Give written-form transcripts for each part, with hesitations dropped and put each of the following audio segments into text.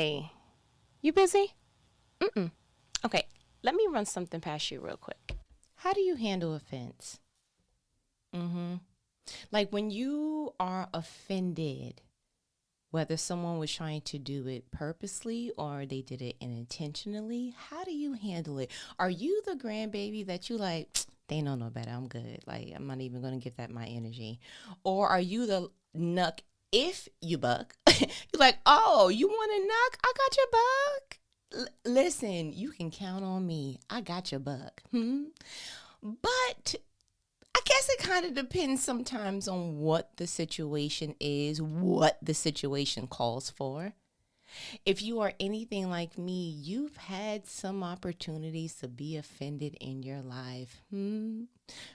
Hey, you busy? Mm-mm. Okay, let me run something past you real quick. How do you handle offense? Mm-hmm. Like when you are offended, whether someone was trying to do it purposely or they did it unintentionally, how do you handle it? Are you the grandbaby that you like, they know no better, I'm good. Like, I'm not even going to give that my energy. Or are you the nuck if you buck? You're like, oh, you want a nuck? I got your buck. Listen, you can count on me. I got your buck. But I guess it kind of depends sometimes on what the situation is, what the situation calls for. If you are anything like me, you've had some opportunities to be offended in your life.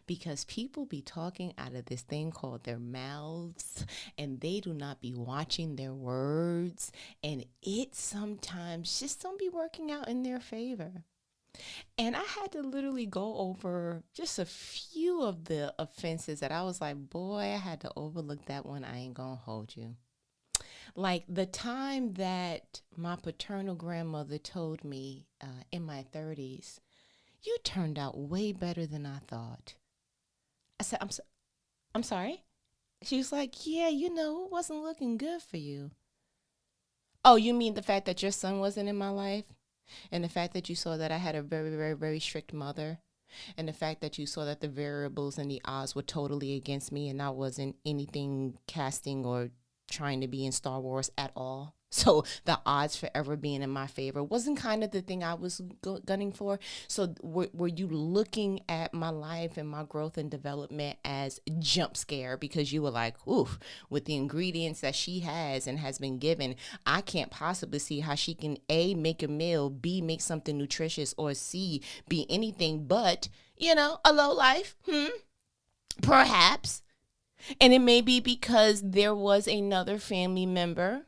Because people be talking out of this thing called their mouths and they do not be watching their words. And it sometimes just don't be working out in their favor. And I had to literally go over just a few of the offenses that I was like, boy, I had to overlook that one. I ain't gonna hold you. Like the time that my paternal grandmother told me in my 30s, you turned out way better than I thought. I said, I'm sorry. She was like, yeah, it wasn't looking good for you. Oh, you mean the fact that your son wasn't in my life? And the fact that you saw that I had a very, very, very strict mother? And the fact that you saw that the variables and the odds were totally against me and I wasn't anything casting or trying to be in Star Wars at all. So the odds for ever being in my favor wasn't kind of the thing I was gunning for. So were you looking at my life and my growth and development as jump scare because you were like, oof, with the ingredients that she has and has been given, I can't possibly see how she can A, make a meal, B, make something nutritious, or C, be anything but, a low life? Perhaps. And it may be because there was another family member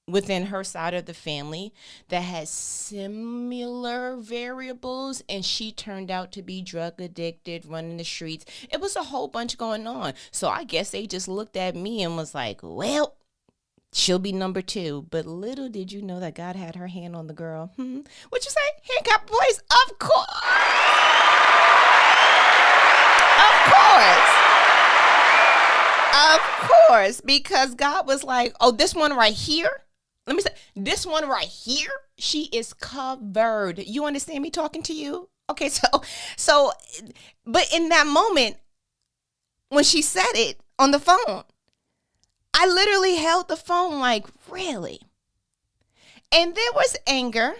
within her side of the family that has similar variables and she turned out to be drug addicted, running the streets. It was a whole bunch going on. So I guess they just looked at me and was like, well, she'll be number two. But little did you know that God had her hand on the girl. What you say? Hancock boys? Of course. Of course. Of course. Because God was like, oh, this one right here. Let me say, this one right here, she is covered. You understand me talking to you? Okay, so, but in that moment, when she said it on the phone, I literally held the phone like, really? And there was anger,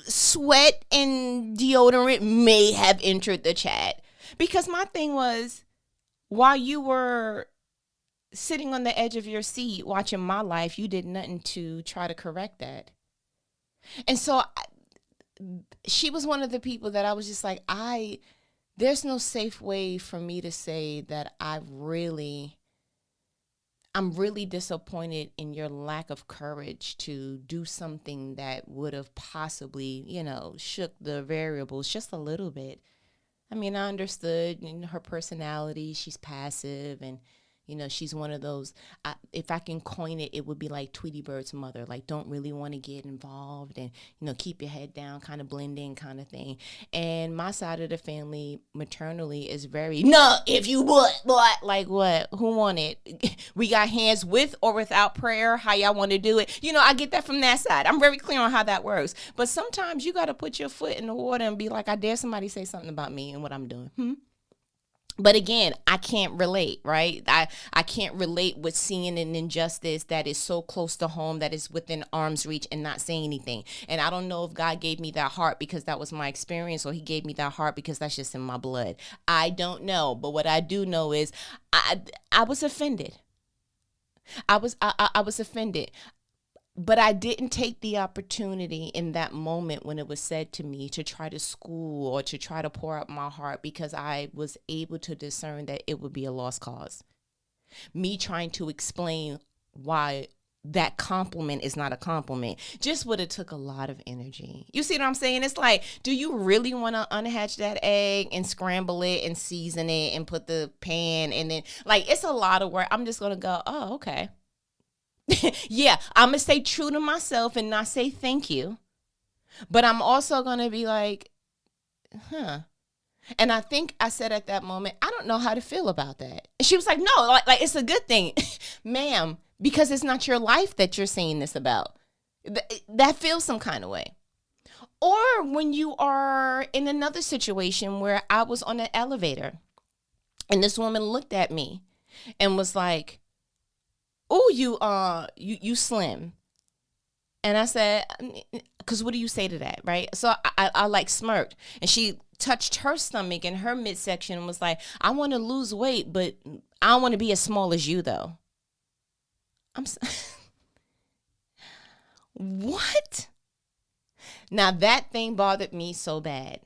sweat and deodorant may have entered the chat. Because my thing was, while you were sitting on the edge of your seat watching my life, you did nothing to try to correct that. And so she was one of the people that I was just like, there's no safe way for me to say that I'm really disappointed in your lack of courage to do something that would have possibly, shook the variables just a little bit. I mean, I understood her personality. She's passive and, she's one of those, if I can coin it, it would be like Tweety Bird's mother, like don't really want to get involved and, keep your head down, kind of blend in kind of thing. And my side of the family maternally is very, no, if you would, what? Like what? Who want it? We got hands with or without prayer, how y'all want to do it. I get that from that side. I'm very clear on how that works. But sometimes you got to put your foot in the water and be like, I dare somebody say something about me and what I'm doing. But again, I can't relate, right? I can't relate with seeing an injustice that is so close to home, that is within arm's reach and not saying anything. And I don't know if God gave me that heart because that was my experience or he gave me that heart because that's just in my blood. I don't know. But what I do know is I was offended. I was offended. But I didn't take the opportunity in that moment when it was said to me to try to school or to try to pour out my heart because I was able to discern that it would be a lost cause. Me trying to explain why that compliment is not a compliment just would have took a lot of energy. You see what I'm saying? It's like, do you really want to unhatch that egg and scramble it and season it and put the pan and then like it's a lot of work. I'm just going to go, oh, okay. Yeah, I'm going to stay true to myself and not say thank you. But I'm also going to be like, huh. And I think I said at that moment, I don't know how to feel about that. And she was like, no, like it's a good thing, ma'am, because it's not your life that you're saying this about. That feels some kind of way. Or when you are in another situation where I was on an elevator and this woman looked at me and was like, oh, you slim. And I said, because what do you say to that, right? So I like smirked, and she touched her stomach and her midsection and was like, I want to lose weight, but I don't want to be as small as you, though. What? Now that thing bothered me so bad.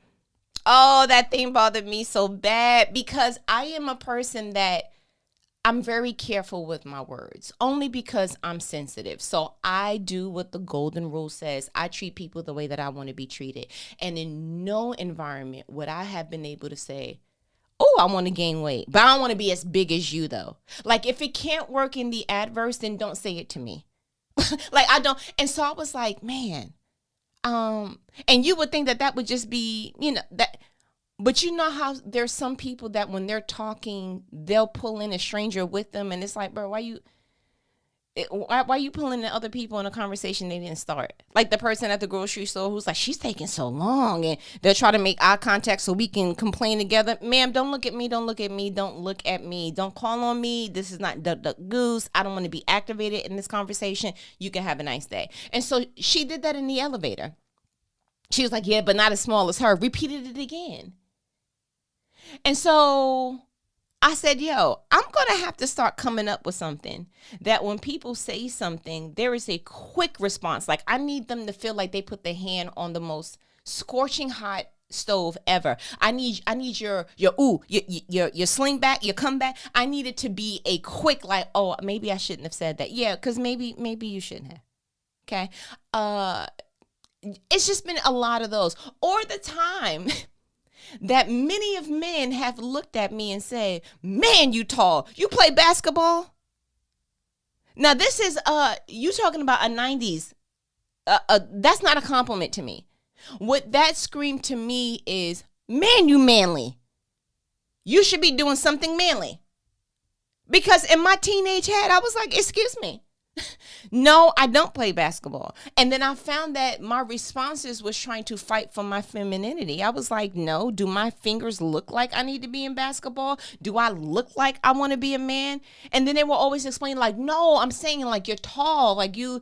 Oh, that thing bothered me so bad because I am a person that I'm very careful with my words, only because I'm sensitive. So I do what the golden rule says. I treat people the way that I want to be treated. And in no environment would I have been able to say, oh, I want to gain weight, but I don't want to be as big as you, though. Like, if it can't work in the adverse, then don't say it to me. Like, I don't. And so I was like, man, and you would think that that would just be, that. But you know how there's some people that when they're talking, they'll pull in a stranger with them. And it's like, bro, why you pulling in other people in a conversation they didn't start? Like the person at the grocery store who's like, she's taking so long. And they'll try to make eye contact so we can complain together. Ma'am, don't look at me. Don't look at me. Don't look at me. Don't call on me. This is not duck, duck, goose. I don't want to be activated in this conversation. You can have a nice day. And so she did that in the elevator. She was like, yeah, but not as small as her. Repeated it again. And so I said, yo, I'm going to have to start coming up with something that when people say something, there is a quick response. Like I need them to feel like they put their hand on the most scorching hot stove ever. I need your sling back, your comeback. I need it to be a quick, like, oh, maybe I shouldn't have said that. Yeah, because maybe you shouldn't have. Okay. It's just been a lot of those. Or the time that many of men have looked at me and said, man, you tall. You play basketball? Now, this is, you talking about a 90s. That's not a compliment to me. What that screamed to me is, man, you manly. You should be doing something manly. Because in my teenage head, I was like, excuse me. No, I don't play basketball. And then I found that my responses was trying to fight for my femininity. I was like, no, do my fingers look like I need to be in basketball? Do I look like I want to be a man? And then they will always explain like, no, I'm saying like you're tall, like you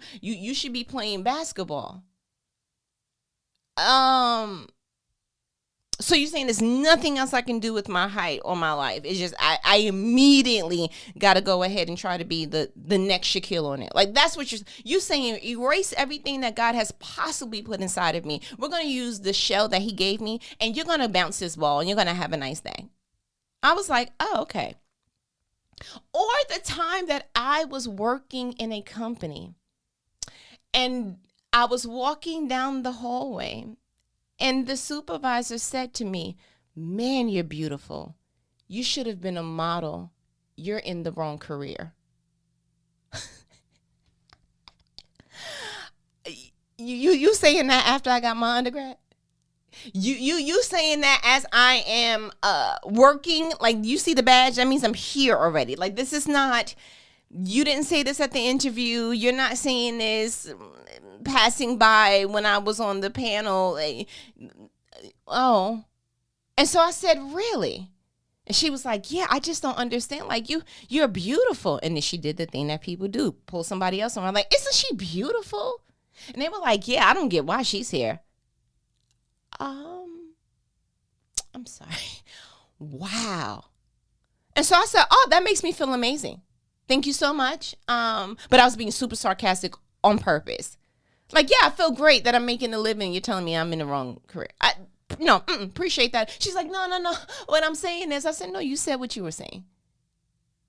should be playing basketball. So you're saying there's nothing else I can do with my height or my life. It's just I immediately got to go ahead and try to be the next Shaquille O'Neal. Like that's what you're saying. Erase everything that God has possibly put inside of me. We're going to use the shell that he gave me and you're going to bounce this ball and you're going to have a nice day. I was like, oh, okay. Or the time that I was working in a company and I was walking down the hallway and the supervisor said to me, man, you're beautiful. You should have been a model. You're in the wrong career. You saying that after I got my undergrad? You saying that as I am working, like you see the badge, that means I'm here already. Like this is not, you didn't say this at the interview. You're not saying this passing by when I was on the panel. Oh. And so I said, really? And she was like, yeah, I just don't understand. Like you're beautiful. And then she did the thing that people do, pull somebody else on. I'm like, isn't she beautiful? And they were like, yeah, I don't get why she's here. I'm sorry. Wow. And so I said, oh, that makes me feel amazing. Thank you so much. But I was being super sarcastic on purpose. Like, yeah, I feel great that I'm making a living. You're telling me I'm in the wrong career. Appreciate that. She's like, no. What I'm saying is, I said, no, you said what you were saying.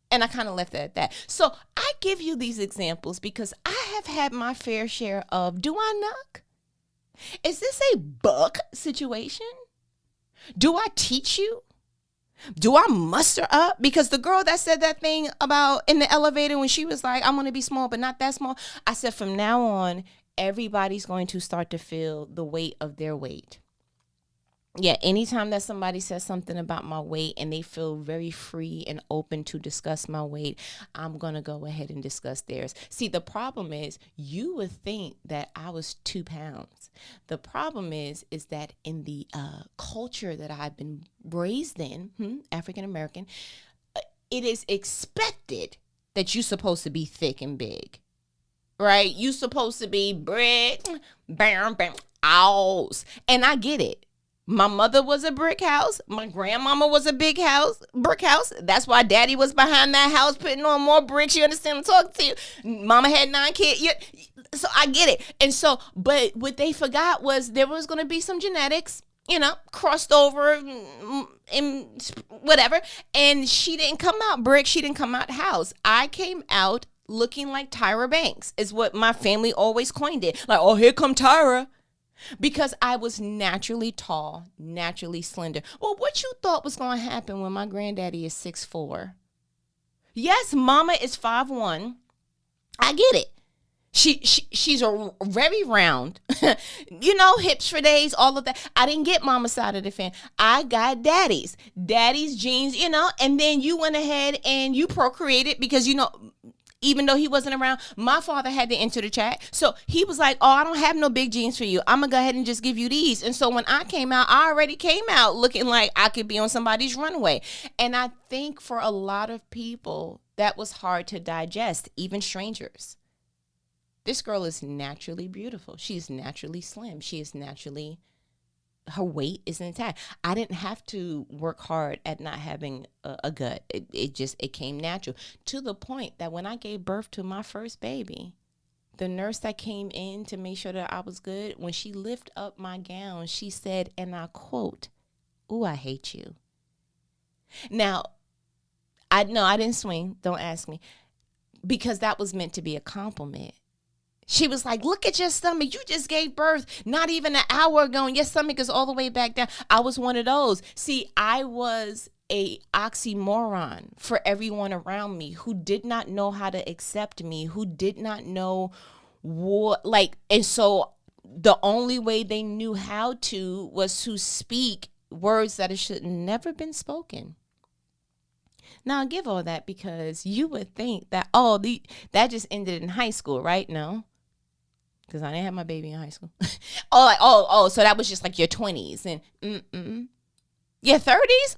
And I kind of left it at that. So I give you these examples because I have had my fair share of, do I knock? Is this a buck situation? Do I teach you? Do I muster up? Because the girl that said that thing about in the elevator when she was like, I'm going to be small, but not that small. I said, from now on, everybody's going to start to feel the weight of their weight. Yeah, anytime that somebody says something about my weight and they feel very free and open to discuss my weight, I'm going to go ahead and discuss theirs. See, the problem is you would think that I was 2 pounds. The problem is that in the culture that I've been raised in, African American, it is expected that you're supposed to be thick and big, right? You're supposed to be brick, bam, bam, owls. And I get it. My mother was a brick house. My grandmama was a brick house. That's why daddy was behind that house putting on more bricks. You understand? I'm talking to you. Mama had 9 kids. So I get it. And so, but what they forgot was there was going to be some genetics, crossed over and whatever. And she didn't come out brick. She didn't come out house. I came out looking like Tyra Banks is what my family always coined it. Like, oh, here come Tyra. Because I was naturally tall, naturally slender. Well, what you thought was going to happen when my granddaddy is 6'4"? Yes, mama is 5'1". I get it. She's a very round, hips for days, all of that. I didn't get mama's side of the fan. I got daddy's genes, and then you went ahead and you procreated because, even though he wasn't around, my father had to enter the chat. So he was like, oh, I don't have no big jeans for you. I'm going to go ahead and just give you these. And so when I came out, I already came out looking like I could be on somebody's runway. And I think for a lot of people, that was hard to digest, even strangers. This girl is naturally beautiful. She's naturally slim. She is naturally, her weight is intact. I didn't have to work hard at not having a gut. It came natural, to the point that when I gave birth to my first baby, the nurse that came in to make sure that I was good, when she lifted up my gown, she said, and I quote, "Ooh, I hate you." Now, I didn't swing. Don't ask me, because that was meant to be a compliment. She was like, look at your stomach. You just gave birth not even an hour ago, and your stomach is all the way back down. I was one of those. See, I was a oxymoron for everyone around me who did not know how to accept me, who did not know what, and so the only way they knew how to was to speak words that should never been spoken. Now, I give all that because you would think that, that just ended in high school, right? No. Because I didn't have my baby in high school. So that was just like your 20s and your 30s?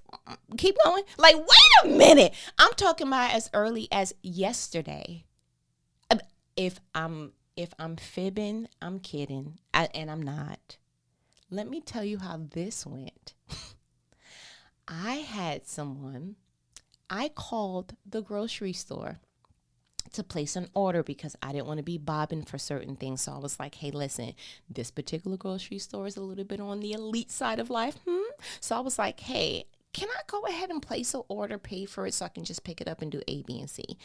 Keep going. Like, wait a minute. I'm talking about as early as yesterday. If I'm fibbing, I'm kidding. And I'm not. Let me tell you how this went. I had someone, I called the grocery store to place an order because I didn't want to be bobbing for certain things. So I was like, hey, listen, this particular grocery store is a little bit on the elite side of life. So I was like, hey, can I go ahead and place an order, pay for it so I can just pick it up and do A, B, and C?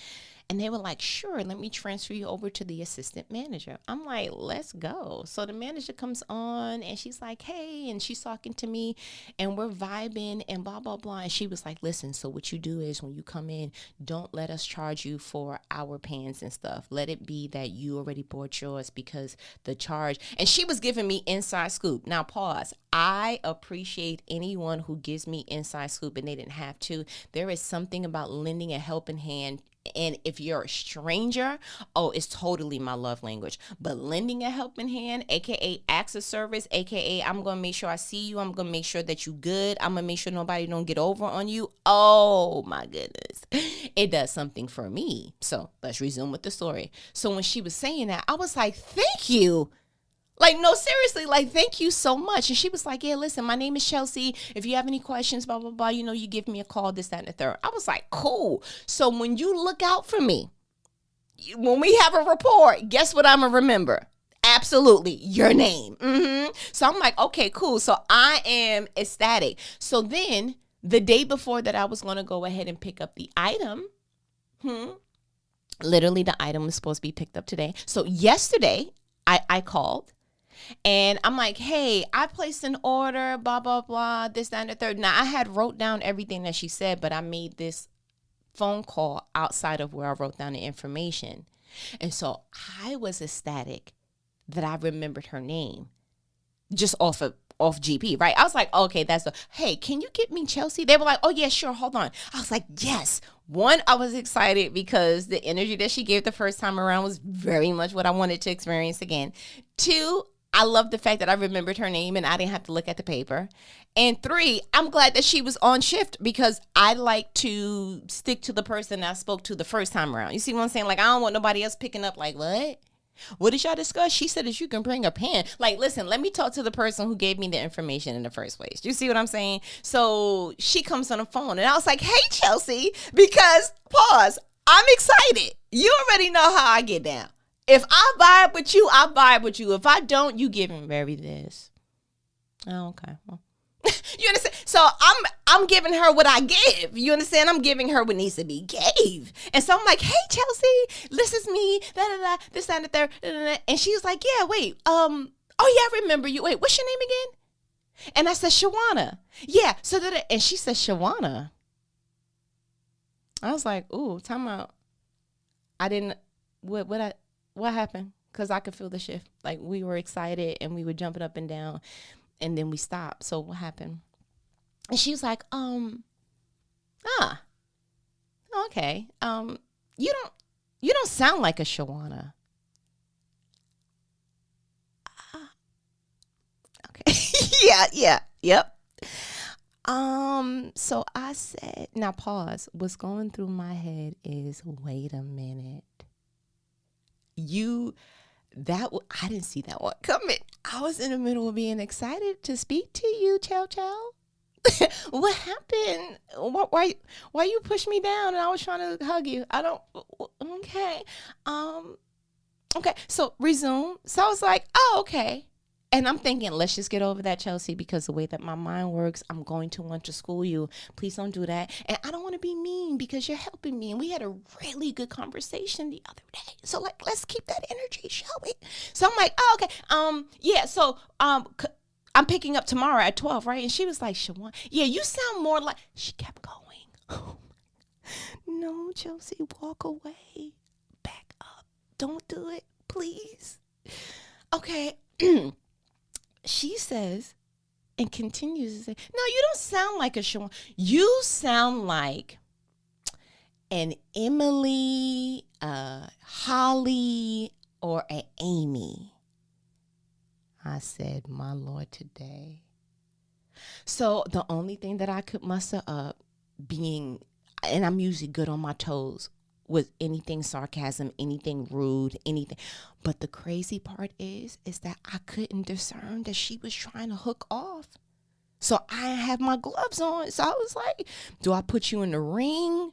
And they were like, sure, let me transfer you over to the assistant manager. I'm like, let's go. So the manager comes on and she's like, hey, and she's talking to me and we're vibing and blah, blah, blah. And she was like, listen, so what you do is when you come in, don't let us charge you for our pans and stuff. Let it be that you already bought yours because the charge. And she was giving me inside scoop. Now, pause. I appreciate anyone who gives me inside scoop and they didn't have to. There is something about lending a helping hand. And if you're a stranger, it's totally my love language. But lending a helping hand, aka acts of service, aka I'm going to make sure I see you. I'm going to make sure that you good. I'm going to make sure nobody don't get over on you. Oh my goodness. It does something for me. So let's resume with the story. So when she was saying that, I was like, thank you. Like, no, seriously, like, thank you so much. And she was like, yeah, listen, my name is Chelsea. If you have any questions, blah, blah, blah, you give me a call, this, that, and the third. I was like, cool. So when you look out for me, when we have a report, guess what I'm going to remember? Absolutely, your name. So I'm like, okay, cool. So I am ecstatic. So then the day before that I was going to go ahead and pick up the item, literally the item was supposed to be picked up today. So yesterday I called. And I'm like, hey, I placed an order, blah, blah, blah, this, that, and the third. Now, I had wrote down everything that she said, but I made this phone call outside of where I wrote down the information. And so I was ecstatic that I remembered her name just off GP, right? I was like, okay, hey, can you get me Chelsea? They were like, oh yeah, sure, hold on. I was like, yes. One, I was excited because the energy that she gave the first time around was very much what I wanted to experience again. Two, I love the fact that I remembered her name and I didn't have to look at the paper. And three, I'm glad that she was on shift because I like to stick to the person I spoke to the first time around. You see what I'm saying? Like, I don't want nobody else picking up like, what did y'all discuss? She said that you can bring a pen. Like, listen, let me talk to the person who gave me the information in the first place. You see what I'm saying? So she comes on the phone and I was like, hey, Chelsea, because pause, I'm excited. You already know how I get down. If I vibe with you, I vibe with you. If I don't, you giving Mary this. Oh, okay. Well. You understand? So I'm giving her what I give. You understand? I'm giving her what needs to be gave. And so I'm like, hey, Chelsea, this is me. This, that, and the third. And she was like, yeah, wait. Oh, yeah, I remember you. Wait, what's your name again? And I said, Shawana. Yeah. So and she said, Shawana. I was like, ooh, time out. I didn't, what happened? Because I could feel the shift. Like, we were excited and we were jumping up and down. And then we stopped. So what happened? And she was like, okay. You don't sound like a Shawana. Okay. Yep. So I said, now pause. What's going through my head is, wait a minute. I didn't see that one coming. I was in the middle of being excited to speak to you, Chow. What happened? Why you pushed me down and I was trying to hug you? Okay. Okay. So resume. So I was like, oh, okay. And I'm thinking, let's just get over that, Chelsea, because the way that my mind works, I'm going to want to school you. Please don't do that. And I don't want to be mean because you're helping me. And we had a really good conversation the other day. So, like, let's keep that energy, shall we? So I'm like, oh, okay. Yeah, so I'm picking up tomorrow at 12, right? And she was like, Shawan, yeah, you sound more like, she kept going. No, Chelsea, walk away. Back up. Don't do it, please. Okay. She says and continues to say, no, you don't sound like a Shawan. You sound like an Emily, Holly, or an Amy. I said, my Lord, today. So the only thing that I could muster up and I'm usually good on my toes, with anything sarcasm, anything rude, anything. But the crazy part is that I couldn't discern that she was trying to hook off. So I have my gloves on. So I was like, do I put you in the ring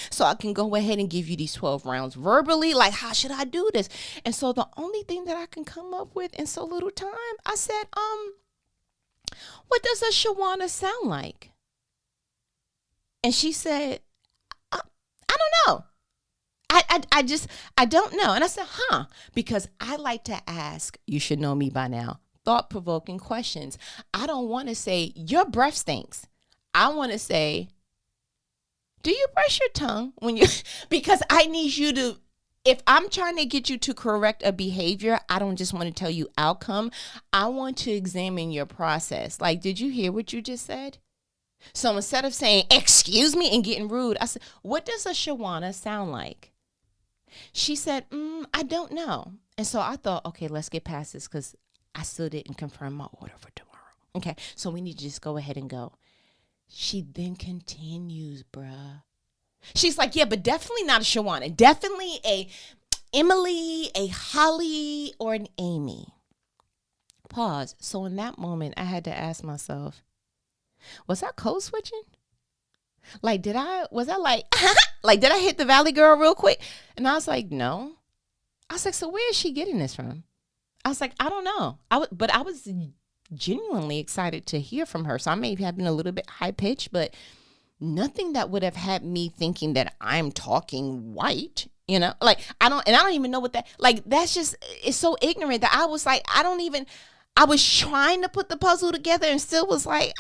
so I can go ahead and give you these 12 rounds verbally? Like, how should I do this? And so the only thing that I can come up with in so little time, I said, what does a Shawana sound like? And she said, I don't know. I don't know. And I said, because I like to ask, you should know me by now, thought-provoking questions. I don't want to say, your breath stinks. I want to say, do you brush your tongue when you, because I need you to, if I'm trying to get you to correct a behavior, I don't just want to tell you outcome. I want to examine your process. Like, did you hear what you just said? So instead of saying, excuse me, and getting rude, I said, what does a Shawana sound like? She said, I don't know. And so I thought, okay, let's get past this because I still didn't confirm my order for tomorrow. Okay, so we need to just go ahead and go. She then continues, bruh. She's like, yeah, but definitely not a Shawana. Definitely a Emily, a Holly, or an Amy. Pause. So in that moment, I had to ask myself, was I code switching? Like, did I hit the Valley Girl real quick? And I was like, no. I was like, so where is she getting this from? I was like, I don't know. But I was genuinely excited to hear from her. So I may have been a little bit high pitched, but nothing that would have had me thinking that I'm talking white. Like I don't even know what that, like, that's just, it's so ignorant that I was like, I was trying to put the puzzle together and still was like,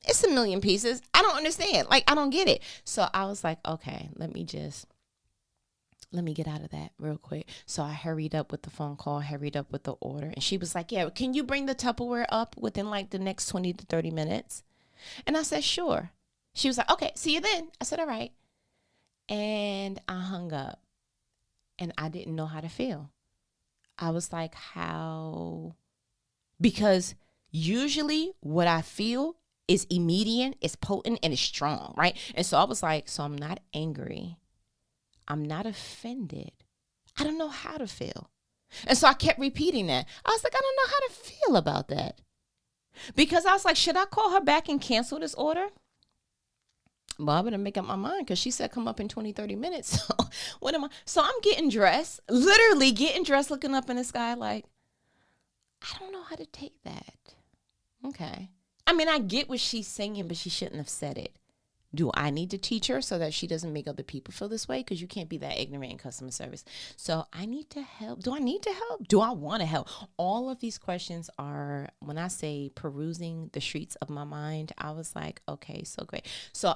it's a million pieces. I don't understand. Like, I don't get it. So I was like, okay, let me get out of that real quick. So I hurried up with the phone call, hurried up with the order. And she was like, yeah, can you bring the Tupperware up within like the next 20 to 30 minutes? And I said, sure. She was like, okay, see you then. I said, all right. And I hung up and I didn't know how to feel. I was like, how? Because usually what I feel is immediate, it's potent, and it's strong, right? And so I was like, so I'm not angry. I'm not offended. I don't know how to feel. And so I kept repeating that. I was like, I don't know how to feel about that. Because I was like, should I call her back and cancel this order? Well, I better make up my mind because she said come up in 20, 30 minutes. So what am I? So I'm getting dressed, literally getting dressed, looking up in the sky like, I don't know how to take that. Okay. I mean, I get what she's saying, but she shouldn't have said it. Do I need to teach her so that she doesn't make other people feel this way? Because you can't be that ignorant in customer service. So I need to help. Do I need to help? Do I want to help? All of these questions are, when I say perusing the streets of my mind, I was like, okay, so great. So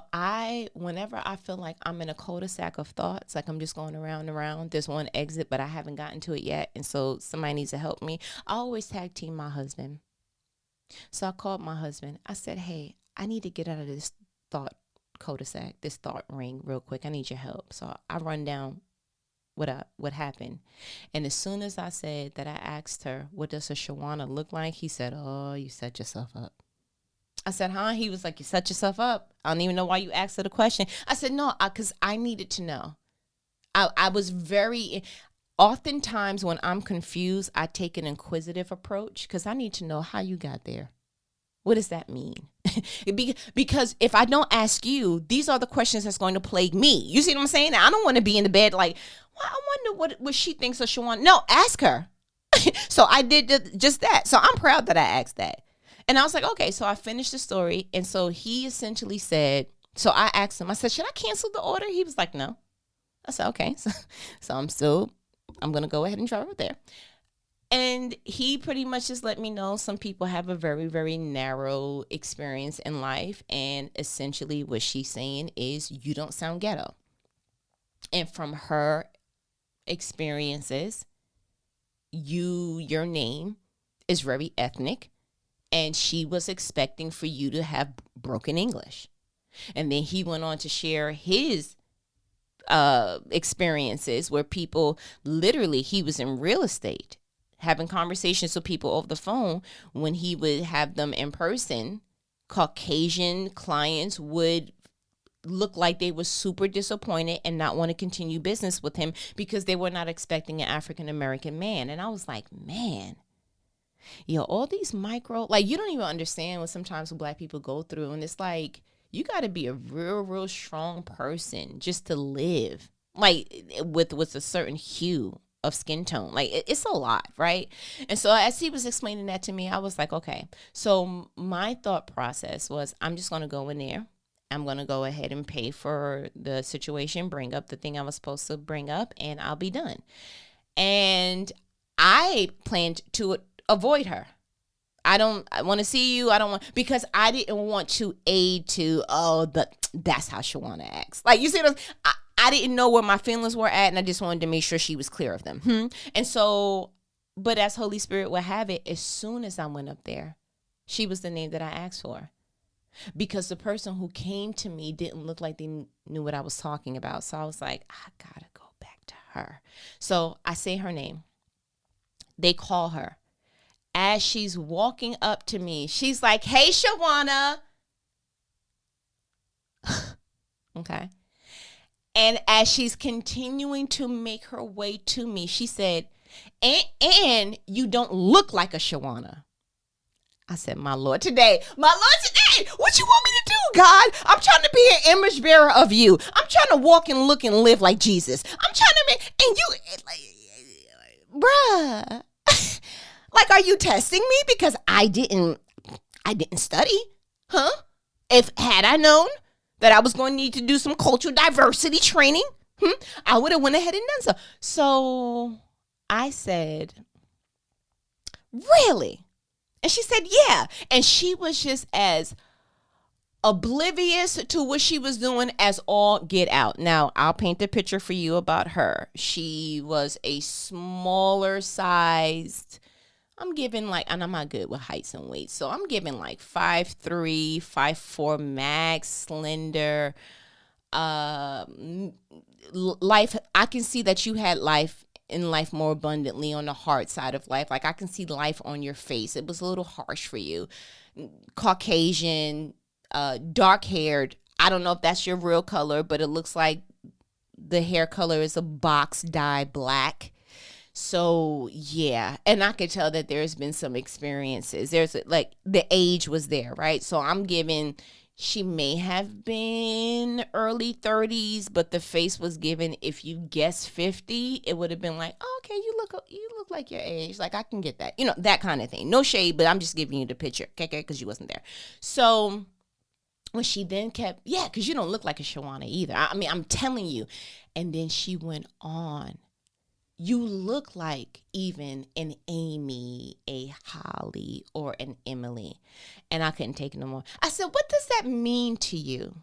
whenever I feel like I'm in a cul-de-sac of thoughts, like I'm just going around and around, there's one exit, but I haven't gotten to it yet. And so somebody needs to help me. I always tag team my husband. So I called my husband. I said, hey, I need to get out of this thought cul-de-sac, this thought ring real quick. I need your help. So I run down what happened. And as soon as I said that, I asked her, what does a Shawana look like? He said, oh, you set yourself up. I said, huh? He was like, you set yourself up. I don't even know why you asked her the question. I said, no, because I needed to know. I was oftentimes when I'm confused, I take an inquisitive approach because I need to know how you got there. What does that mean? Because if I don't ask you, these are the questions that's going to plague me. You see what I'm saying? I don't want to be in the bed like, well, I wonder what she thinks of Shawana. No, ask her. So I did just that. So I'm proud that I asked that. And I was like, okay, so I finished the story. And so he essentially said, so I asked him, I said, should I cancel the order? He was like, no. I said, okay. So I'm going to go ahead and drive over there. And he pretty much just let me know some people have a very, very narrow experience in life. And essentially what she's saying is you don't sound ghetto. And from her experiences, your name is very ethnic. And she was expecting for you to have broken English. And then he went on to share his experiences where people literally, he was in real estate, having conversations with people over the phone. When he would have them in person, Caucasian clients would look like they were super disappointed and not want to continue business with him because they were not expecting an African-American man. And I was like, man, all these micro, like, you don't even understand what sometimes Black people go through. And it's like, you got to be a real, real strong person just to live, like, with a certain hue of skin tone. Like, it's a lot, right? And so as he was explaining that to me, I was like, okay. So my thought process was, I'm just going to go in there. I'm going to go ahead and pay for the situation, bring up the thing I was supposed to bring up, and I'll be done. And I planned to avoid her. I want to see you. Because I didn't want to aid to, that's how Shawana acts. Like, you see, I didn't know where my feelings were at, and I just wanted to make sure she was clear of them. And so, but as Holy Spirit would have it, as soon as I went up there, she was the name that I asked for. Because the person who came to me didn't look like they knew what I was talking about. So I was like, I gotta go back to her. So I say her name. They call her. As she's walking up to me, she's like, hey, Shawana. Okay. And as she's continuing to make her way to me, she said, and you don't look like a Shawana. I said, my Lord, today, what you want me to do, God? I'm trying to be an image bearer of you. I'm trying to walk and look and live like Jesus. I'm trying to make, and you, bruh, like, are you testing me? Because I didn't study, huh? Had I known that I was going to need to do some cultural diversity training, I would have went ahead and done so. So I said, really? And she said, yeah. And she was just as oblivious to what she was doing as all get out. Now, I'll paint a picture for you about her. She was a smaller sized, I'm giving like, and I'm not good with heights and weights, so I'm giving like 5'3", 5'4", max, slender. Life, I can see that you had life in life more abundantly on the hard side of life. Like I can see life on your face. It was a little harsh for you. Caucasian, dark haired. I don't know if that's your real color, but it looks like the hair color is a box dye black. So yeah, and I could tell that there's been some experiences. There's like the age was there, right? So I'm giving, she may have been early 30s, but the face was given, if you guess 50, it would have been like, oh, okay, you look like your age. Like I can get that, that kind of thing. No shade, but I'm just giving you the picture, okay? Because you wasn't there. So when she then kept, yeah, because you don't look like a Shawana either. I mean, I'm telling you. And then she went on. You look like even an Amy, a Holly, or an Emily. And I couldn't take it no more. I said, what does that mean to you?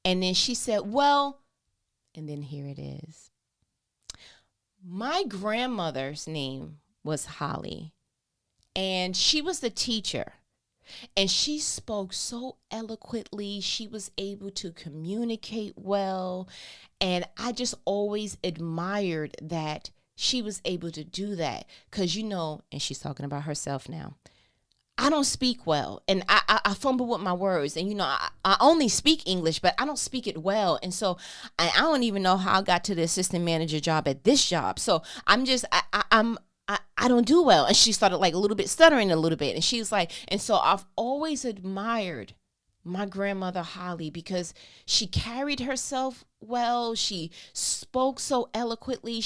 And then she said, well, and then here it is. My grandmother's name was Holly, and she was the teacher. And she spoke so eloquently. She was able to communicate well. And I just always admired that she was able to do that. Because, and she's talking about herself now, I don't speak well. And I fumble with my words. And, I only speak English, but I don't speak it well. And so I don't even know how I got to the assistant manager job at this job. So I'm just, I don't do well. And she started like a little bit stuttering a little bit. And she's like, and so I've always admired my grandmother Holly because she carried herself well. She spoke so eloquently.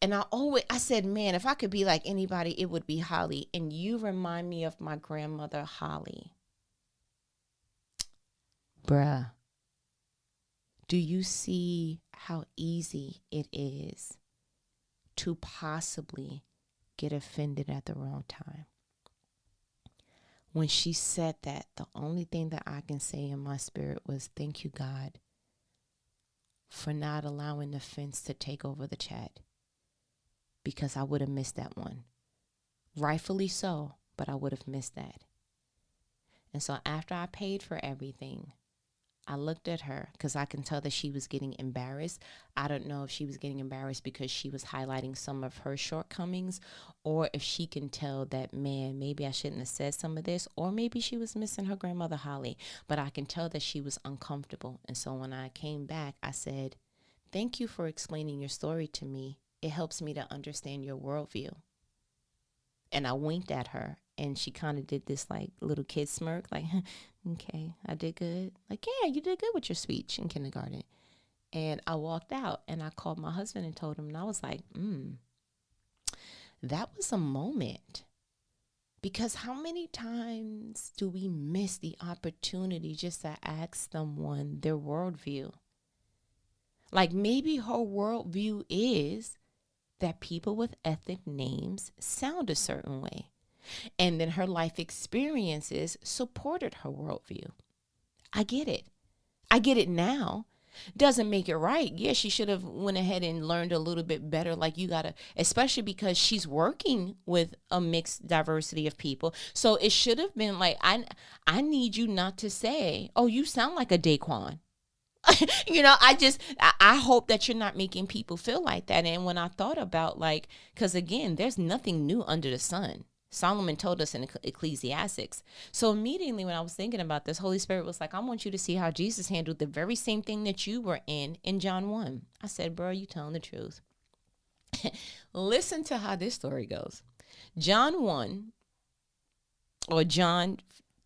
And I said, man, if I could be like anybody, it would be Holly. And you remind me of my grandmother Holly. Bruh, do you see how easy it is to possibly get offended at the wrong time? When she said that, the only thing that I can say in my spirit was, thank you, God, for not allowing offense to take over the chat, because I would have missed that one. Rightfully so, but I would have missed that. And so after I paid for everything, I looked at her because I can tell that she was getting embarrassed. I don't know if she was getting embarrassed because she was highlighting some of her shortcomings, or if she can tell that, man, maybe I shouldn't have said some of this, or maybe she was missing her grandmother Holly. But I can tell that she was uncomfortable. And so when I came back, I said, thank you for explaining your story to me. It helps me to understand your worldview. And I winked at her, and she kind of did this like little kid smirk, like, okay, I did good. Like, yeah, you did good with your speech in kindergarten. And I walked out, and I called my husband and told him, and I was like, that was a moment. Because how many times do we miss the opportunity just to ask someone their worldview? Like, maybe her worldview is that people with ethnic names sound a certain way. And then her life experiences supported her worldview. I get it. I get it now. Doesn't make it right. Yeah, she should have went ahead and learned a little bit better. Like, you gotta, especially because she's working with a mixed diversity of people. So it should have been like, I need you not to say, oh, you sound like a Daquan. I hope that you're not making people feel like that. And when I thought about, like, because again, there's nothing new under the sun. Solomon told us in Ecclesiastics. So immediately when I was thinking about this, Holy Spirit was like, I want you to see how Jesus handled the very same thing that you were in John 1. I said, bro, you telling the truth. Listen to how this story goes. John 1, or John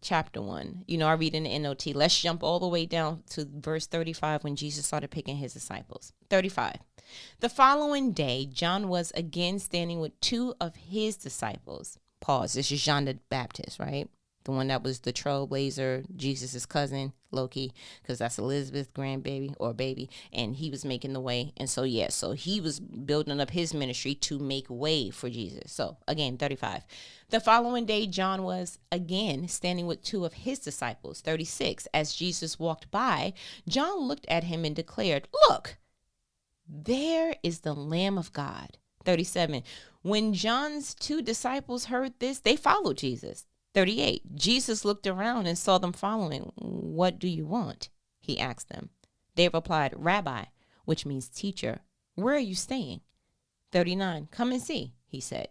chapter 1, I read in the NOT. Let's jump all the way down to verse 35 when Jesus started picking his disciples. 35. The following day, John was again standing with two of his disciples. Pause. This is John the Baptist, right? the one that was the trailblazer, Jesus' cousin, Loki, because that's Elizabeth's grandbaby or baby, and he was making the way. And so, yeah, so he was building up his ministry to make way for Jesus. So, again, 35. The following day, John was again standing with two of his disciples. 36. As Jesus walked by, John looked at him and declared, "Look, there is the Lamb of God." 37. When John's two disciples heard this, they followed Jesus. 38. Jesus looked around and saw them following. "What do you want?" he asked them. They replied, "Rabbi," which means teacher, "where are you staying?" 39. "Come and see," he said.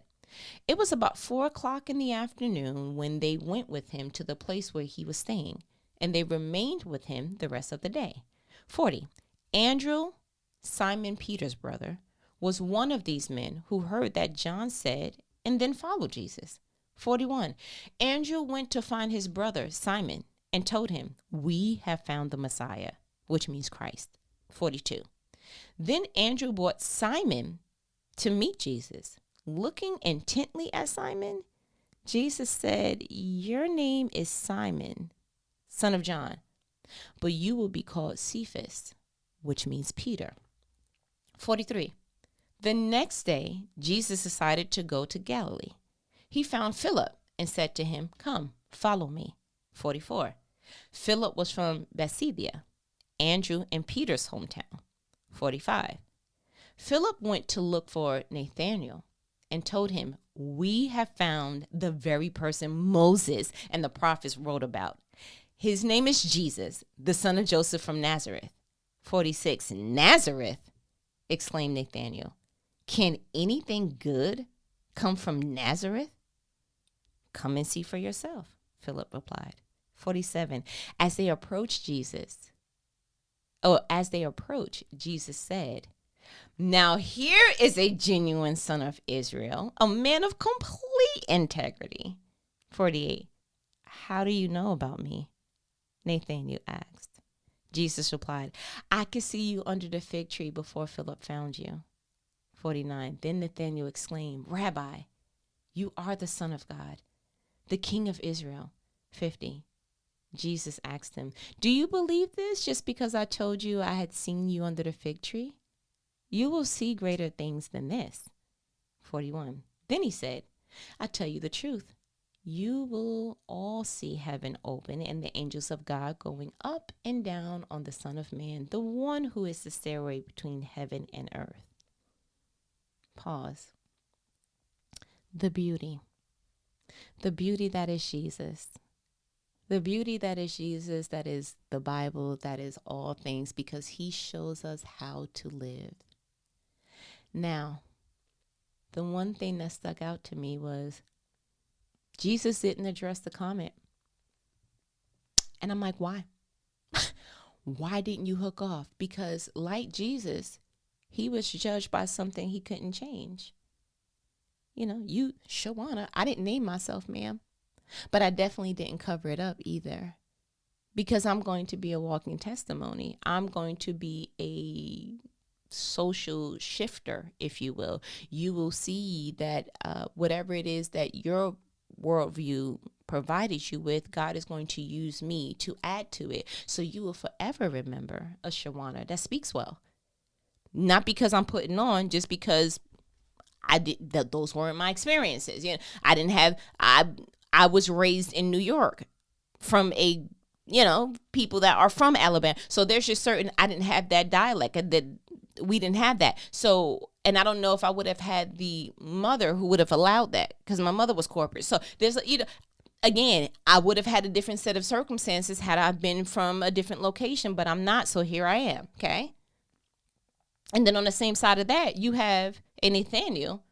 It was about 4 o'clock in the afternoon when they went with him to the place where he was staying, and they remained with him the rest of the day. 40. Andrew, Simon Peter's brother, was one of these men who heard that John said and then followed Jesus. 41. Andrew went to find his brother Simon and told him, "We have found the Messiah," which means Christ. 42. Then Andrew brought Simon to meet Jesus. Looking intently at Simon, Jesus said, "Your name is Simon, son of John, but you will be called Cephas," which means Peter. 43. The next day, Jesus decided to go to Galilee. He found Philip and said to him, "Come, follow me." 44. Philip was from Bethsaida, Andrew and Peter's hometown. 45. Philip went to look for Nathanael and told him, "We have found the very person Moses and the prophets wrote about. His name is Jesus, the son of Joseph from Nazareth." 46. "Nazareth?" exclaimed Nathanael. "Can anything good come from Nazareth?" "Come and see for yourself," Philip replied. 47. As they approached, Jesus said, "Now here is a genuine son of Israel, a man of complete integrity." 48. "How do you know about me?" Nathanael asked. Jesus replied, "I could see you under the fig tree before Philip found you." 49. Then Nathanael exclaimed, "Rabbi, you are the Son of God, the King of Israel." 50. Jesus asked him, "Do you believe this just because I told you I had seen you under the fig tree? You will see greater things than this." 41. Then he said, "I tell you the truth. You will all see heaven open and the angels of God going up and down on the Son of Man, the one who is the stairway between heaven and earth." Pause. The beauty that is Jesus. The beauty that is Jesus, that is the Bible, that is all things, because he shows us how to live. Now, the one thing that stuck out to me was Jesus didn't address the comment. And I'm like, why? Why didn't you hook off? Because like Jesus, he was judged by something he couldn't change. You know, Shawana, I didn't name myself, ma'am, but I definitely didn't cover it up either, because I'm going to be a walking testimony. I'm going to be a social shifter, if you will. You will see that whatever it is that your worldview provided you with, God is going to use me to add to it. So you will forever remember a Shawana that speaks well. Not because I'm putting on, just because those weren't my experiences. You know, I was raised in New York from people that are from Alabama. So there's just certain, I didn't have that dialect, that we didn't have that. So, and I don't know if I would have had the mother who would have allowed that, because my mother was corporate. So there's, again, I would have had a different set of circumstances had I been from a different location, but I'm not. So here I am. Okay. And then on the same side of that, you have a Nathanael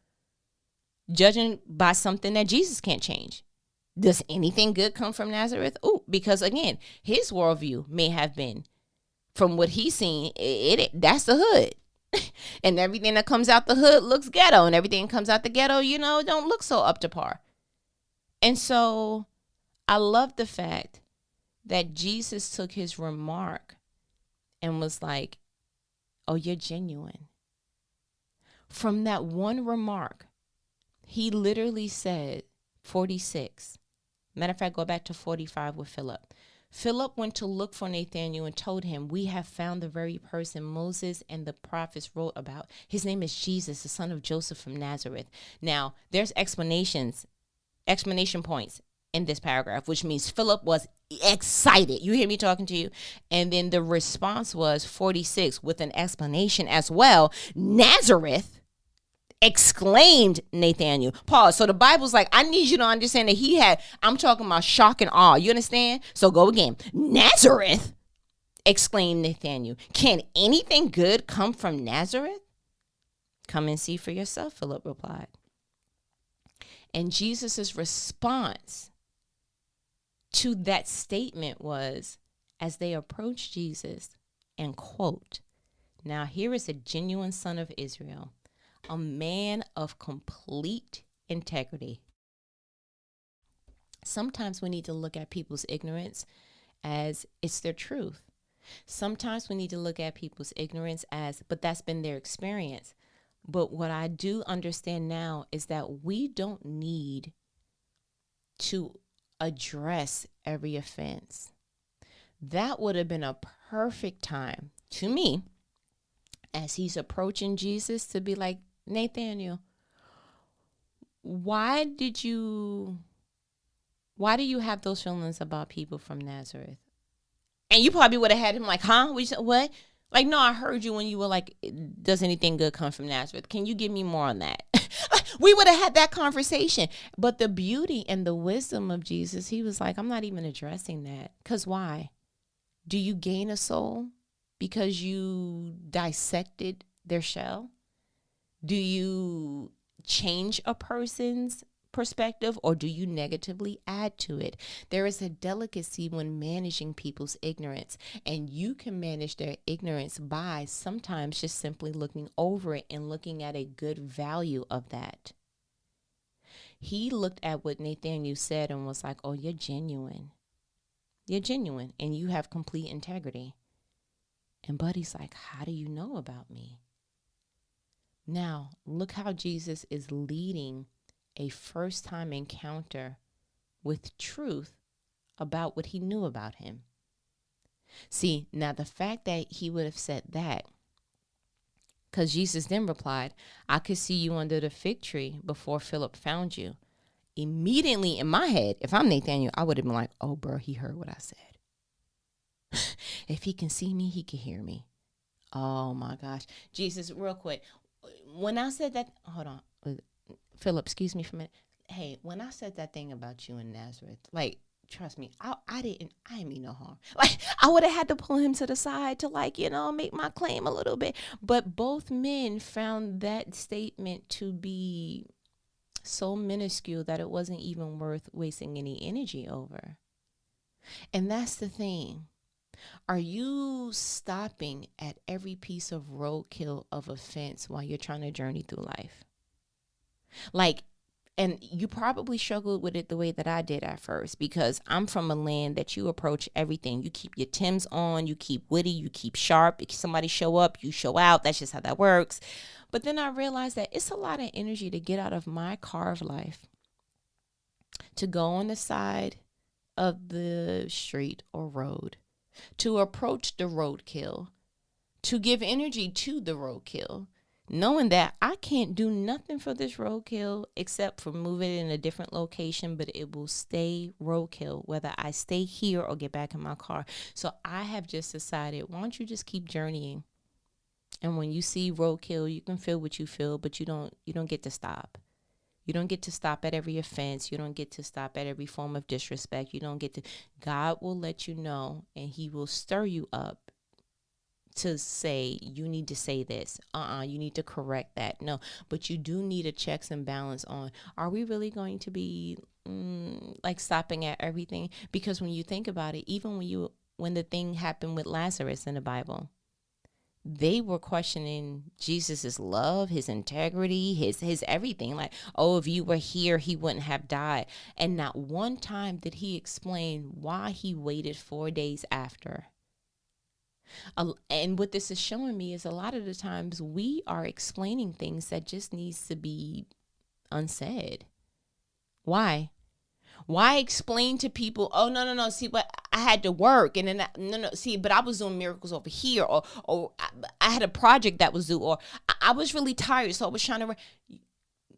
judging by something that Jesus can't change. Does anything good come from Nazareth? Oh, because again, his worldview may have been, from what he's seen, that's the hood. And everything that comes out the hood looks ghetto, and everything that comes out the ghetto, don't look so up to par. And so I love the fact that Jesus took his remark and was like, "Oh, you're genuine." From that one remark, he literally said, 46, Matter of fact, go back to 45 with Philip. Philip went to look for Nathanael and told him, we have found the very person Moses and the prophets wrote about. His name is Jesus, the son of Joseph from Nazareth. Now, there's explanation points in this paragraph, which means Philip was excited. You hear me talking to you? And then the response was 46 with an explanation as well. Nazareth, exclaimed Nathanael. Pause. So the Bible's like, I need you to understand that I'm talking about shock and awe. You understand? So go again. Nazareth, exclaimed Nathanael. Can anything good come from Nazareth? Come and see for yourself, Philip replied. And Jesus' response to that statement was, as they approached Jesus, and quote, now here is a genuine son of Israel, a man of complete integrity. Sometimes we need to look at people's ignorance as it's their truth. Sometimes we need to look at people's ignorance as, but that's been their experience. But what I do understand now is that we don't need to address every offense. That would have been a perfect time to me, as he's approaching Jesus, to be like, Nathanael, why do you have those feelings about people from Nazareth? And you probably would have had him like, huh? What? Like, no, I heard you when you were like, does anything good come from Nazareth? Can you give me more on that? We would have had that conversation. But the beauty and the wisdom of Jesus, he was like, I'm not even addressing that. Because why? Do you gain a soul because you dissected their shell? Do you change a person's perspective, or do you negatively add to it? There is a delicacy when managing people's ignorance, and you can manage their ignorance by sometimes just simply looking over it and looking at a good value of that. He looked at what Nathanael said and was like, oh, you're genuine. You're genuine and you have complete integrity. And Buddy's like, how do you know about me? Now, look how Jesus is leading a first-time encounter with truth about what he knew about him. See, now the fact that he would have said that, because Jesus then replied, I could see you under the fig tree before Philip found you. Immediately in my head, if I'm Nathanael, I would have been like, oh, bro, he heard what I said. If he can see me, he can hear me. Oh, my gosh. Jesus, real quick. When I said that, hold on, Philip, excuse me for a minute. Hey, when I said that thing about you in Nazareth, like, trust me, I didn't mean no harm. Like, I would have had to pull him to the side to, like, make my claim a little bit. But both men found that statement to be so minuscule that it wasn't even worth wasting any energy over. And that's the thing. Are you stopping at every piece of roadkill of offense while you're trying to journey through life? Like, and you probably struggled with it the way that I did at first, because I'm from a land that you approach everything. You keep your Timbs on, you keep witty, you keep sharp. If somebody show up, you show out. That's just how that works. But then I realized that it's a lot of energy to get out of my car of life, to go on the side of the street or road, to approach the roadkill, to give energy to the roadkill, knowing that I can't do nothing for this roadkill except for move it in a different location, but it will stay roadkill whether I stay here or get back in my car. So I have just decided, why don't you just keep journeying? And when you see roadkill, you can feel what you feel, but you don't get to stop. You don't get to stop at every offense. You don't get to stop at every form of disrespect. You don't get to. God will let you know, and he will stir you up to say, you need to say this. You need to correct that. No, but you do need a checks and balance on, are we really going to be like stopping at everything? Because when you think about it, even when the thing happened with Lazarus in the Bible, they were questioning Jesus's love, his integrity, his everything. Like, oh, if you were here, he wouldn't have died. And not one time did he explain why he waited 4 days after. And what this is showing me is a lot of the times we are explaining things that just needs to be unsaid. Why? Why explain to people, oh, no, see, but I had to work, and then, no, see, but I was doing miracles over here, or I had a project that was due, or I was really tired, so I was trying to,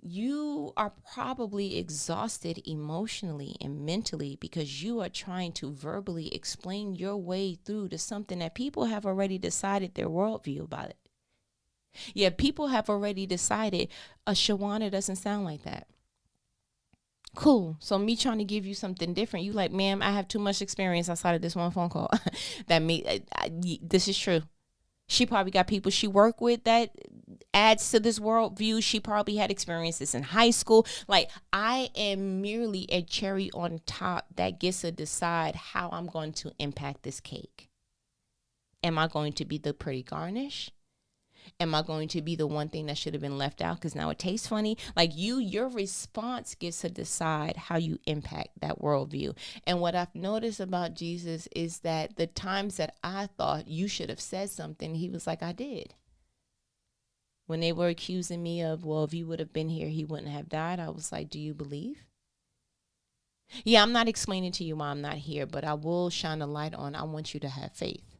you are probably exhausted emotionally and mentally because you are trying to verbally explain your way through to something that people have already decided their worldview about it. Yeah, people have already decided a Shawana doesn't sound like that. Cool. So me trying to give you something different, you like, ma'am, I have too much experience outside of this one phone call. This is true. She probably got people she worked with that adds to this worldview. She probably had experiences in high school. Like, I am merely a cherry on top that gets to decide how I'm going to impact this cake. Am I going to be the pretty garnish? Am I going to be the one thing that should have been left out because now it tastes funny? Like, your response gets to decide how you impact that worldview. And what I've noticed about Jesus is that the times that I thought you should have said something, he was like, I did. When they were accusing me of, well, if you would have been here, he wouldn't have died, I was like, do you believe? Yeah, I'm not explaining to you why I'm not here, but I will shine a light on, I want you to have faith.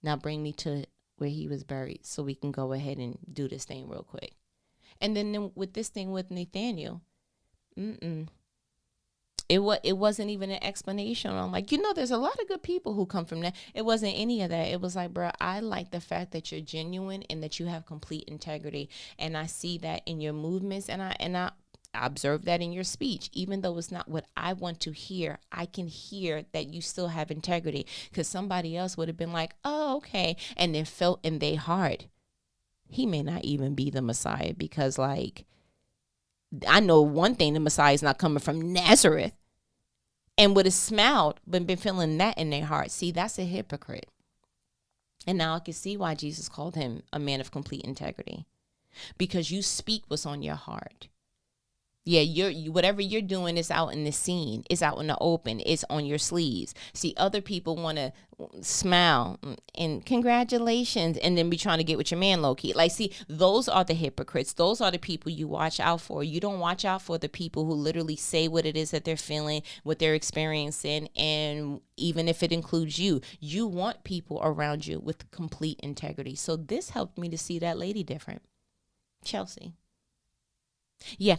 Now bring me to where he was buried so we can go ahead and do this thing real quick. And then with this thing with Nathaniel, it wasn't even an explanation. I'm like, there's a lot of good people who come from that. It wasn't any of that. It was like, bro, I like the fact that you're genuine and that you have complete integrity. And I see that in your movements, and I observe that in your speech. Even though it's not what I want to hear, I can hear that you still have integrity, because somebody else would have been like, oh, okay, and then felt in their heart, he may not even be the Messiah, because, like, I know one thing, the Messiah is not coming from Nazareth, and would have smiled but been feeling that in their heart. See, that's a hypocrite. And now I can see why Jesus called him a man of complete integrity, because you speak what's on your heart. Yeah, whatever you're doing is out in the scene. It's out in the open. It's on your sleeves. See, other people want to smile and congratulations, and then be trying to get with your man low key. Like, see, those are the hypocrites. Those are the people you watch out for. You don't watch out for the people who literally say what it is that they're feeling, what they're experiencing, and even if it includes you, you want people around you with complete integrity. So this helped me to see that lady different. Chelsea. Yeah,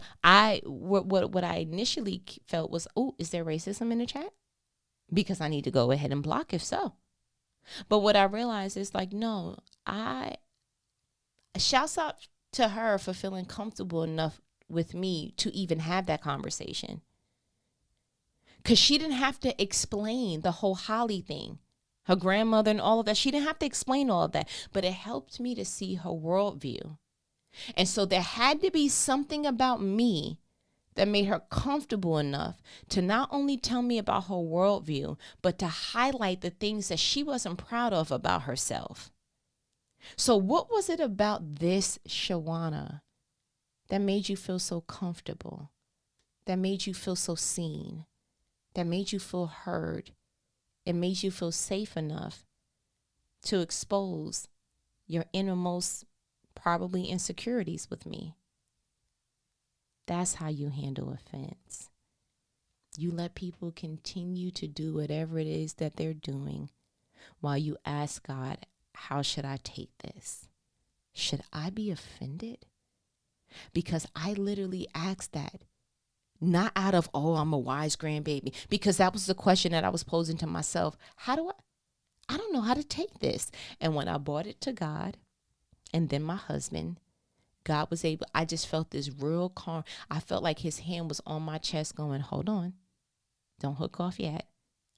what I initially felt was, oh, is there racism in the chat? Because I need to go ahead and block if so. But what I realized is, like, no, shouts out to her for feeling comfortable enough with me to even have that conversation. Because she didn't have to explain the whole Holly thing, her grandmother and all of that. She didn't have to explain all of that, but it helped me to see her worldview. And so there had to be something about me that made her comfortable enough to not only tell me about her worldview, but to highlight the things that she wasn't proud of about herself. So what was it about this Shawana that made you feel so comfortable, that made you feel so seen, that made you feel heard, and made you feel safe enough to expose your innermost probably insecurities with me? That's how you handle offense. You let people continue to do whatever it is that they're doing while you ask God, how should I take this? Should I be offended? Because I literally asked that, not out of, oh, I'm a wise grandbaby, because that was the question that I was posing to myself. I don't know how to take this. And when I brought it to God, and then my husband, God was able, I just felt this real calm. I felt like his hand was on my chest going, hold on, don't hook off yet.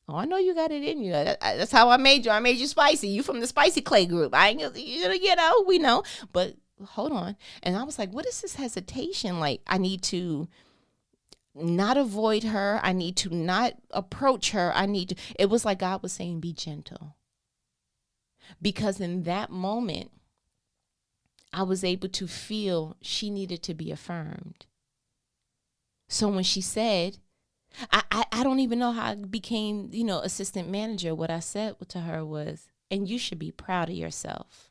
Oh, I know you got it in you. That's how I made you. I made you spicy. You from the Spicy Clay group. We know. But hold on. And I was like, what is this hesitation? Like, I need to not avoid her. I need to not approach her. It was like God was saying, be gentle. Because in that moment, I was able to feel she needed to be affirmed. So when she said, I don't even know how I became, assistant manager. What I said to her was, and you should be proud of yourself.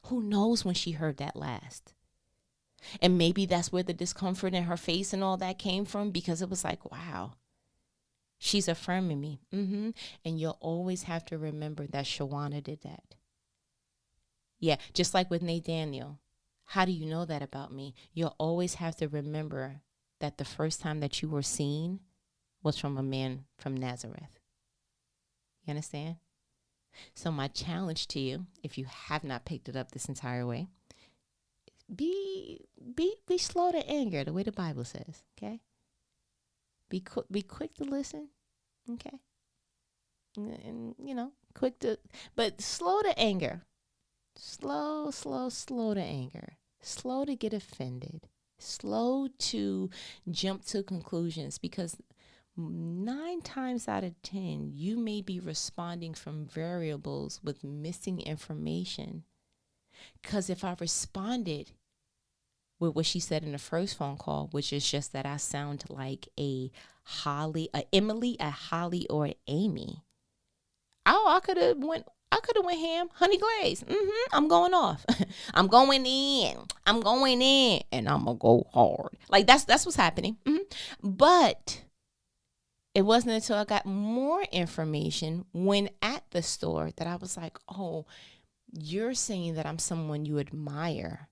Who knows when she heard that last? And maybe that's where the discomfort in her face and all that came from, because it was like, wow, She's affirming me. And you'll always have to remember that Shawana did that. Yeah, just like with Nathaniel. How do you know that about me? You'll always have to remember that the first time that you were seen was from a man from Nazareth. You understand? So my challenge to you, if you have not picked it up this entire way, be slow to anger, the way the Bible says. Okay. Be quick to listen. Okay. And quick to, but slow to anger. Slow to anger. Slow to get offended. Slow to jump to conclusions, because 9 times out of 10, you may be responding from variables with missing information. Because if I responded with what she said in the first phone call, which is just that I sound like a Holly, a Emily, a Holly, or an Amy. Oh, I could have went ham, honey glaze. I'm going off. I'm going in, and I'm gonna go hard. Like that's what's happening. But it wasn't until I got more information when at the store that I was like, oh, you're saying that I'm someone you admire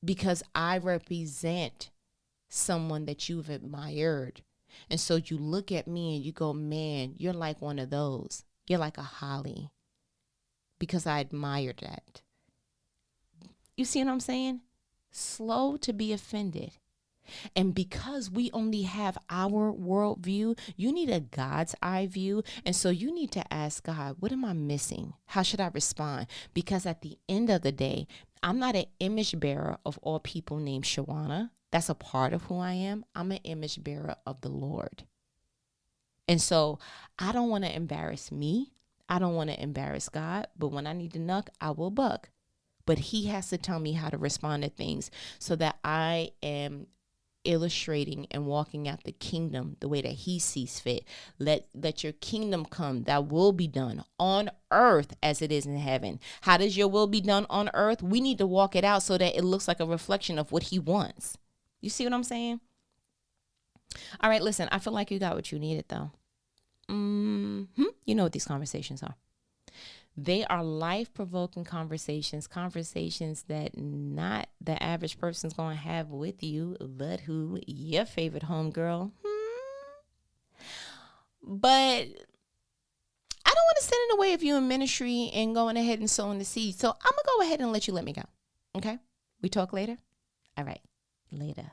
because I represent someone that you've admired. And so you look at me and you go, man, you're like one of those. You're like a Holly, because I admire that. You see what I'm saying? Slow to be offended. And because we only have our worldview, you need a God's eye view. And so you need to ask God, what am I missing? How should I respond? Because at the end of the day, I'm not an image bearer of all people named Shawana. That's a part of who I am. I'm an image bearer of the Lord. And so I don't want to embarrass me. I don't want to embarrass God. But when I need to knuck, I will buck. But he has to tell me how to respond to things so that I am illustrating and walking out the kingdom the way that he sees fit. Let your kingdom come, that will be done on earth as it is in heaven. How does your will be done on earth? We need to walk it out so that it looks like a reflection of what he wants. You see what I'm saying? All right, listen, I feel like you got what you needed though. You know what these conversations are. They are life-provoking conversations that not the average person's going to have with you, but who? Your favorite homegirl. But I don't want to stand in the way of you in ministry and going ahead and sowing the seed. So I'm going to go ahead and let you let me go. Okay? We talk later? All right. Later.